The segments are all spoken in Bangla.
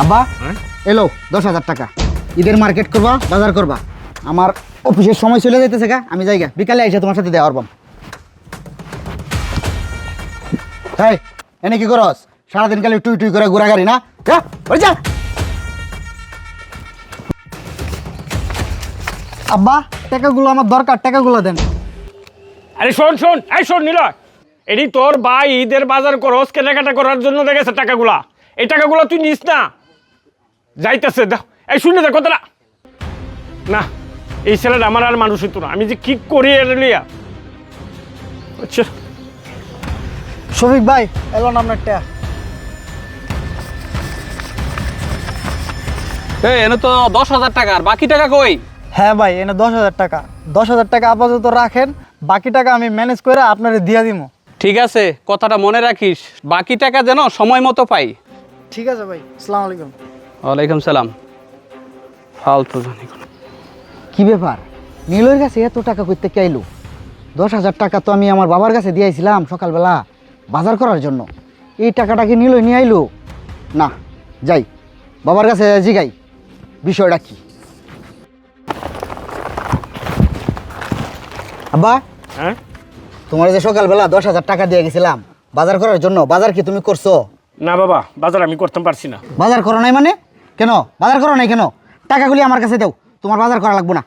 আব্বা এলো 10,000 টাকা। ঈদের মার্কেট করবা, বাজার করবা। আমার অফিসের সময় চলে যাইতেছে গা, আমি যাই গা, বিকালে এসে তোমার সাথে দেওয়া পারবাম। এই এনে কি করস? সারাদিন কালে টুই টুই করে ঘোরাগাড়ি না, যা ওই যা। আব্বা টাকাগুলো আমার দরকার, টাকাগুলো দেন। আরে শোন শোন, এই শোন নিলয়, এটি তোর ভাই ঈদের বাজার করস কেনাকাটা করার জন্য দেখেছে টাকাগুলা। এই টাকাগুলো তুই নিস না, যাইতেছে দাও। এই শুনে দে কথাটা না, এই ছেলেটা আমার আর মানুষ হইতো না। আমি যে কি করি এটা লিয়া। আচ্ছা শফিক ভাই এলো না আপনার টাকা। এনে তো 10,000 টাকা, আর বাকি টাকা কই? হ্যাঁ ভাই এনে 10,000 টাকা। 10,000 টাকা আপাতত রাখেন, বাকি টাকা আমি ম্যানেজ করে আপনারে দিয়া দিব। ঠিক আছে, কথাটা মনে রাখিস, বাকি টাকা যেন সময় মতো পাই। ঠিক আছে ভাই, আসসালামু আলাইকুম। ওয়ালাইকুম সালাম। ফালতু জানি কোনো। কি ব্যাপার, নীলয়ের কাছে এত টাকা করতে কে আইলো? 10,000 টাকা তো আমি আমার বাবার কাছে দিয়েছিলাম সকালবেলা বাজার করার জন্য। এই টাকাটা কি নীলয় নিয়ে আইলো? না, যাই বাবার কাছে জিগাই বিষয়টা কি। আব্বা, হ্যাঁ, তোমার যে সকালবেলা 10,000 টাকা দিয়ে গেছিলাম বাজার করার জন্য, বাজার কি তুমি করছো? না বাবা, বাজার আমি করতে পারছি না। বাজার করো নাই মানে? কেন বাজার করো নাই কেন? টাকাগুলি আমার কাছে দাও, তোমার বাজার করা লাগবো না,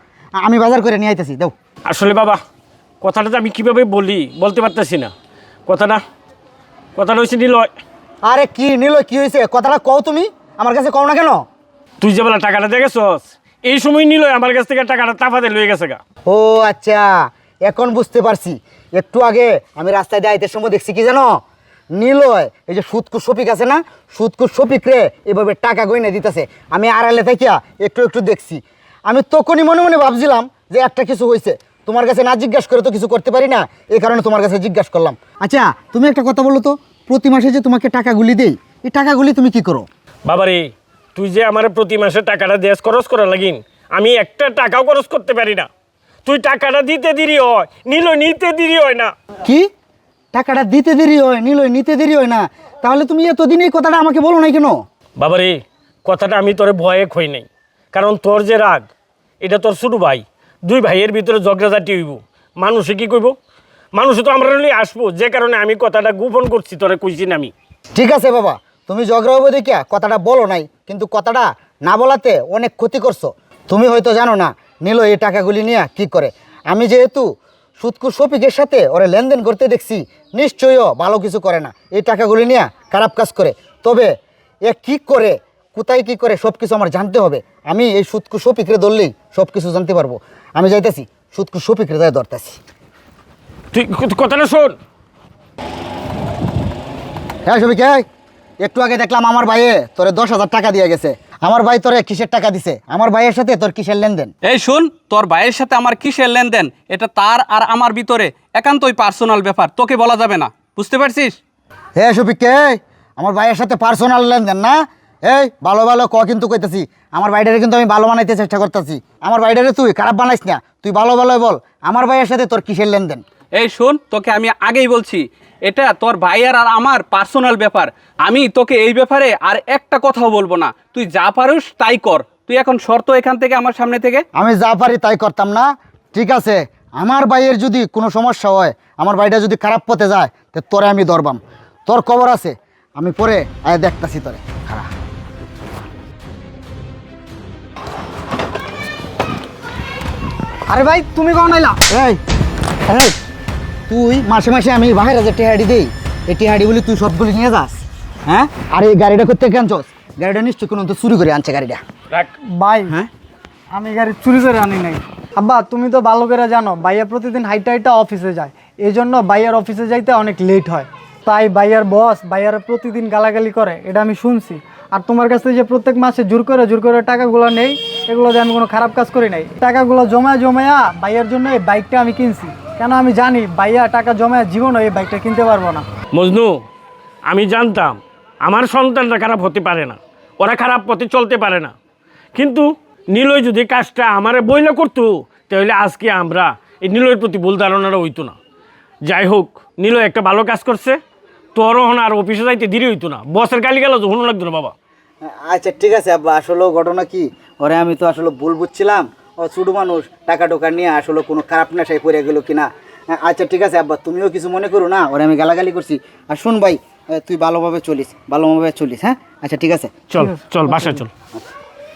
আমি বাজার করে নিয়ে আইতেছি, দাও। আসলে বাবা, কথাটা তো আমি কিভাবে বলতে পারতেছি না। কথাটা হচ্ছে নিলয়, আরে কি নীলয়, কি হয়েছে? কথাটা কও, তুমি আমার কাছে কও না কেন? তুই যে বেলা টাকাটা দেখেছস, এই সময় নিলয় আমার কাছ থেকে টাকাটা তাফাতে লয়ে গেছে গা। ও আচ্ছা, এখন বুঝতে পারছি। একটু আগে আমি রাস্তায় দিয়ে আইতে সময় দেখছি কি জানো, নীলয় এই যে সুদকুর শফিক আছে না, সুদকুর শফিক রে এভাবে টাকা গয়না দিতেছে। আমি আড়ালে থাকিয়া একটু একটু দেখছি। আমি তখনই মনে মনে ভাবছিলাম যে একটা কিছু হয়েছে, তোমার কাছে না জিজ্ঞাসা করে তো কিছু করতে পারি না, এই কারণে তোমার কাছে জিজ্ঞাসা করলাম। আচ্ছা তুমি একটা কথা বলো তো, প্রতি মাসে যে তোমাকে টাকাগুলি দেই, এই টাকাগুলি তুমি কি করো? বাবারে, তুই যে আমার প্রতি মাসে টাকাটা দেশ খরচ করা লাগিন, আমি একটা টাকাও খরচ করতে পারি না। তুই টাকাটা দিতে দেরি হয়, নিলয় নিতে দেরি হয় না। কি টাকাটা দিতে দেরি হয়, নীলয় নিতে দেরি হয় না? তাহলে তুমি এতদিন এই কথাটা আমাকে বলো নাই কেন? বাবারে, কথাটা আমি তোরে ভয়ে খই নাই, কারণ তোর যে রাগ, এটা তোর ছোট ভাই, দুই ভাইয়ের ভিতরে ঝগড়াঝাটি হইব। মানুষে কি কইব? মানুষে তো আমরা নিয়ে আসবো, যে কারণে আমি কথাটা গোপন করছি, তোরে কইছি না আমি। ঠিক আছে বাবা, তুমি ঝগড়া হবো দেখিয়া কথাটা বলো নাই, কিন্তু কথাটা না বলাতে অনেক ক্ষতি করছো। তুমি হয়তো জানো না নীলয় এই টাকাগুলি নিয়ে কি করে। আমি যেহেতু সুদকুর শফিকের সাথে ওরা লেনদেন করতে দেখছি, নিশ্চয়ই ভালো কিছু করে না, এই টাকাগুলি নিয়ে খারাপ কাজ করে। তবে এ কি করে, কোথায় কি করে, সব কিছু আমার জানতে হবে। আমি এই সুদকুর শফিকরে ধরলেই সব কিছু জানতে পারবো। আমি যাইতেছি সুদকুর শফিকরে যাই ধরতেছি। তুই কথাটা শোন। হ্যাঁ শফিক, একটু আগে দেখলাম আমার ভাইয়ে তোরে 10,000 টাকা দিয়ে গেছে। আমার ভাই তোরে কিসের টাকা দিছে? আমার ভাইয়ের সাথে তোর কিসের লেনদেন? এই শুন, তোর ভাইয়ের সাথে আমার কিসের লেনদেন, এটা তার আর আমার ভিতরে একান্তই পার্সোনাল ব্যাপার, তোকে বলা যাবে না, বুঝতে পারছিস? হ্যাঁ শফিক, আমার ভাইয়ের সাথে পার্সোনাল লেনদেন না? এই ভালো ভালো ক, কিন্তু কইতেছি আমার ভাইটারে কিন্তু আমি ভালো বানাইতে চেষ্টা করতেছি। আমার ভাইটারে তুই খারাপ বানাইস না, তুই ভালো ভালো বল আমার ভাইয়ের সাথে তোর কিসের লেনদেন? এই শুন, তোকে আমি আগেই বলছি, এটা তোর ভাইয়ের আর আমার পার্সোনাল ব্যাপার। আমি তোকে এই ব্যাপারে আর একটা কথাও বলবো না, তুই যা পারিস তাই কর। তুই এখন শর্ত এখান থেকে, আমার সামনে থেকে। আমি যা পারি তাই করতাম না? ঠিক আছে, আমার ভাইয়ের যদি কোনো সমস্যা হয়, আমার ভাইটা যদি খারাপ পথে যায়, তো তোরে আমি ধরবাম। তোর খবর আছে, আমি পরে আয় দেখতাছি তোরে। খারাপ আরে ভাই তুমি কখন আইলা? এই এই তুই মাসে মাসে আমি বাইরে যে টেহাড়ি দিই, এই টেহাড়ি বলি তুই সবগুলি নিয়ে যাস? হ্যাঁ, আর এই গাড়িটা করতে কেন চস? গাড়িটা নিশ্চয়ই কোনো তো চুরি করে আনছে গাড়িটা। রাখ। ভাই হ্যাঁ, আমি গাড়ি চুরি করে আনি নাই। আব্বা তুমি তো ভালো করে জানো ভাইয়া প্রতিদিন হাইটা হাইটা অফিসে যায়, এই জন্য ভাইয়ার অফিসে যাইতে অনেক লেট হয়। তাই ভাইয়ার বস ভাইয়ার প্রতিদিন গালাগালি করে, এটা আমি শুনছি। আর তোমার কাছ থেকে যে প্রত্যেক মাসে জোর করে টাকাগুলো নেই, এগুলো দিয়ে আমি কোনো খারাপ কাজ করি নাই। টাকাগুলো জমায়া ভাইয়ার জন্য এই বাইকটা আমি কিনছি, কেন আমি জানি ভাইয়া টাকা জমায়া জীবনও এই বাইকটা কিনতে পারবো না। মজনু, আমি জানতাম আমার সন্তানরা খারাপ হতে পারে না, ওরা খারাপ পথে চলতে পারে না, কিন্তু নিলয় যদি কাজটা আমারে বইলা করতো, তাহলে আজকে আমরা এই নিলয়ের প্রতি ভুল ধারণাটা হইতো না। যাই হোক, নিলয় একটা ভালো কাজ করছে, তোরও আর অফিসে যাইতে দেরি হইতো না, বসের গালি গেল তো হনো লাগতো না বাবা। আচ্ছা ঠিক আছে আব্বা, আসলে ঘটনা কি, ওরে আমি তো আসলে ভুল বুঝছিলাম, ও ছোটো মানুষ, টাকা টোকা নিয়ে আসলে কোনো খারাপ নেশায় পড়ে গেল কিনা। আচ্ছা ঠিক আছে আব্বা, তুমিও কিছু মনে করো না, ওরে আমি গালাগালি করছি। আর শোন ভাই, তুই ভালোভাবে চলিস, হ্যাঁ? আচ্ছা ঠিক আছে। চল চল বাসায় চল।